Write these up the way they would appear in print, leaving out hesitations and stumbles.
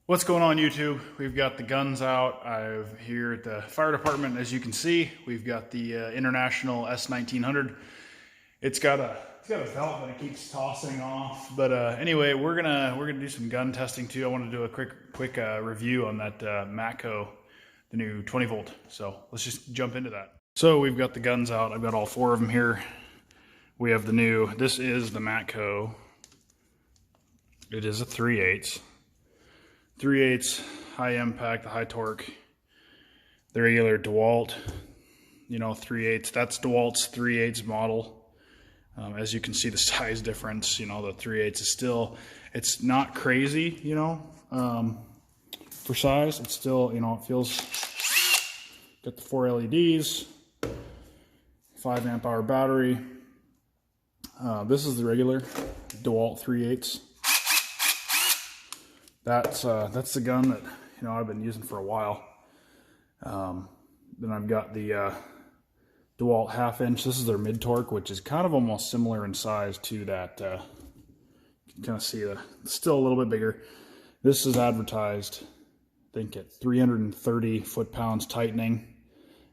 What's going on, YouTube? We've got the guns out. I'm here at the fire department. As you can see, we've got the International S1900. It's got a belt that it keeps tossing off. But anyway, we're gonna do some gun testing too. I want to do a quick review on that Matco, the new 20 volt. So let's just jump into that. So we've got the guns out. I've got all four of them here. We have the new. This is the Matco. It is a 3/8. 3/8 high impact, the high torque, the regular DeWalt, 3/8. That's DeWalt's 3/8 model. As you can see, the size difference, the 3/8 is still, it's not crazy, for size. It's still, it feels, got the 4 LEDs, 5 amp hour battery. This is the regular DeWalt 3/8. That's the gun that I've been using for a while. Then I've got the DeWalt 1/2 inch. This is their mid torque, which is kind of almost similar in size to that. You can kind of see it's still a little bit bigger. This is advertised, I think, at 330 foot-pounds tightening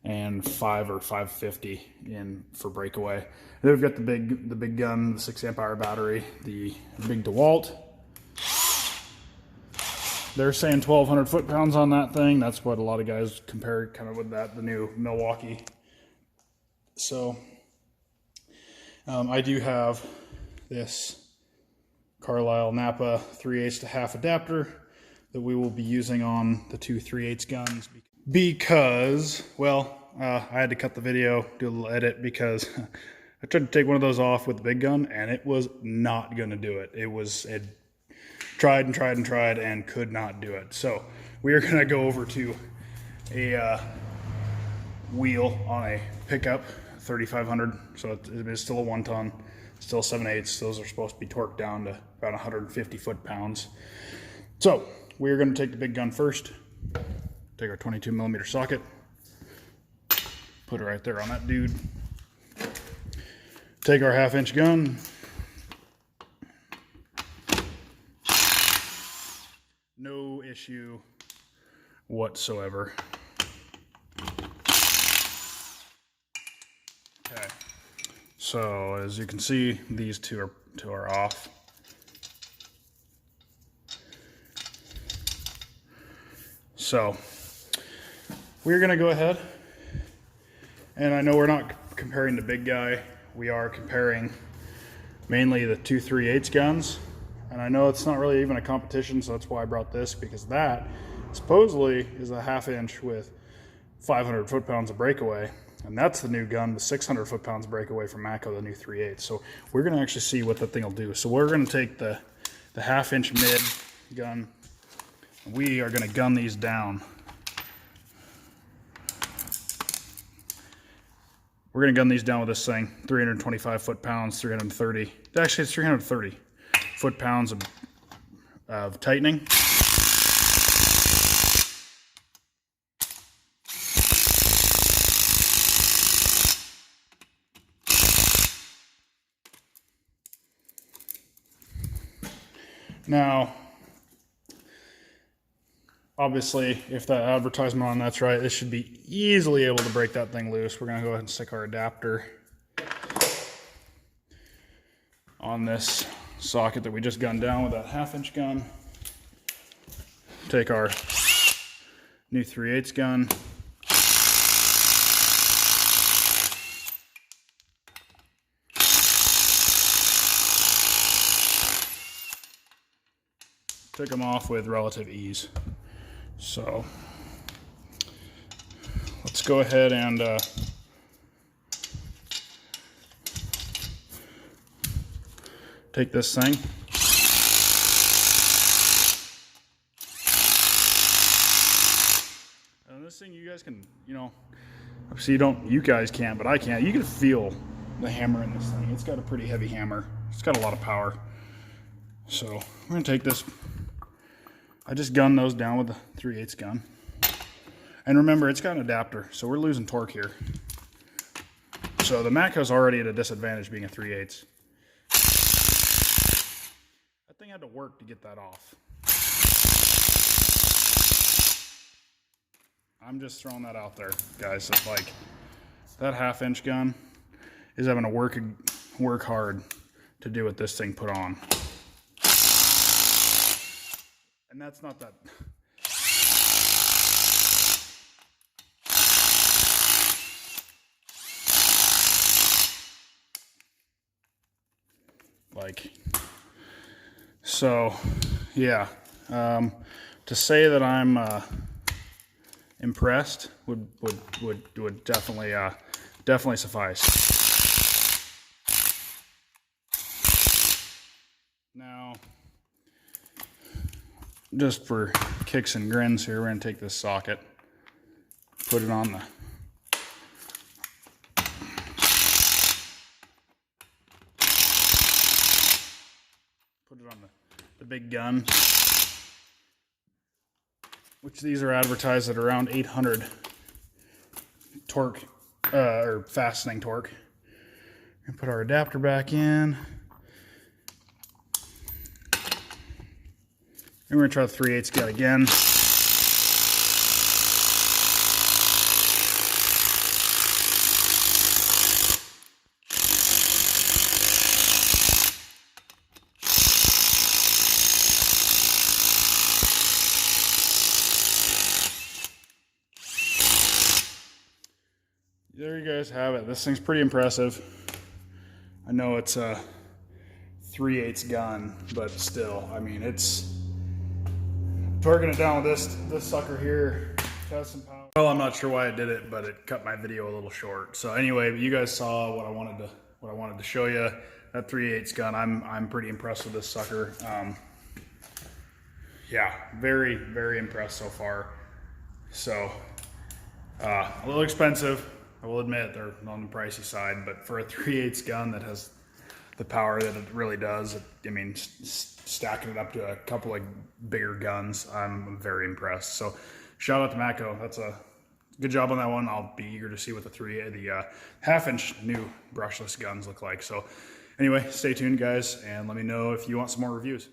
and 5 or 550 in for breakaway. And then we've got the big gun, the 6 amp hour battery, the big DeWalt. They're saying 1,200 foot-pounds on that thing. That's what a lot of guys compare kind of with the new Milwaukee. So I do have this Carlisle Napa 3/8 to 1/2 adapter that we will be using on the two 3/8 guns because, well, I had to cut the video, do a little edit because I tried to take one of those off with the big gun and it was not going to do it. It tried and could not do it. So we are going to go over to a wheel on a pickup 3500. So it is still a 1 ton, still 7/8. Those are supposed to be torqued down to about 150 foot-pounds. So we are going to take the big gun first. Take our 22 millimeter socket, put it right there on that dude. Take our 1/2 inch gun. No issue whatsoever. Okay, so as you can see, these two are off. So we're gonna go ahead, and I know we're not comparing the big guy. We are comparing mainly the two 3/8 guns. And I know it's not really even a competition, so that's why I brought this, because that supposedly is a 1/2 inch with 500 foot-pounds of breakaway. And that's the new gun, the 600 foot-pounds of breakaway from Matco, the new 3/8. So we're going to actually see what that thing will do. So we're going to take the 1/2 inch mid gun, and we are going to gun these down. We're going to gun these down with this thing, 325 foot-pounds, 330. Actually, it's 330. Foot-pounds of tightening. Now, obviously, if that advertisement on that's right, this should be easily able to break that thing loose. We're going to go ahead and stick our adapter on this socket that we just gunned down with that 1/2 inch gun. Take our new 3/8 gun. Took them off with relative ease. So let's go ahead and take this thing. And this thing, you guys can, obviously you guys can't, but I can. You can feel the hammer in this thing. It's got a pretty heavy hammer. It's got a lot of power. So we're gonna take this. I just gunned those down with the 3/8 gun. And remember, it's got an adapter, so we're losing torque here. So the Matco's already at a disadvantage being a 3/8. That thing had to work to get that off. I'm just throwing that out there, guys. It's like that 1/2-inch gun is having to work hard to do what this thing put on. And that's not that. Like, so yeah, to say that I'm impressed would definitely suffice. Now, just for kicks and grins here, we're gonna take this socket, put it on the big gun, which these are advertised at around 800 torque, or fastening torque. And put our adapter back in. And we're gonna try the 3/8 gut again. There you guys have it. This thing's pretty impressive. I know it's a 3/8 gun, but still, I mean, it's torquing it down with this sucker here. Has some power. Well, I'm not sure why I did it, but it cut my video a little short. So anyway, you guys saw what I wanted to show you. That 3/8 gun, I'm pretty impressed with this sucker. Yeah, very, very impressed so far. So a little expensive, I will admit. They're on the pricey side, but for a 3/8 gun that has the power that it really does, I mean, stacking it up to a couple of bigger guns, I'm very impressed. So shout out to Matco. That's a good job on that one. I'll be eager to see what the 1/2-inch new brushless guns look like. So anyway, stay tuned, guys, and let me know if you want some more reviews.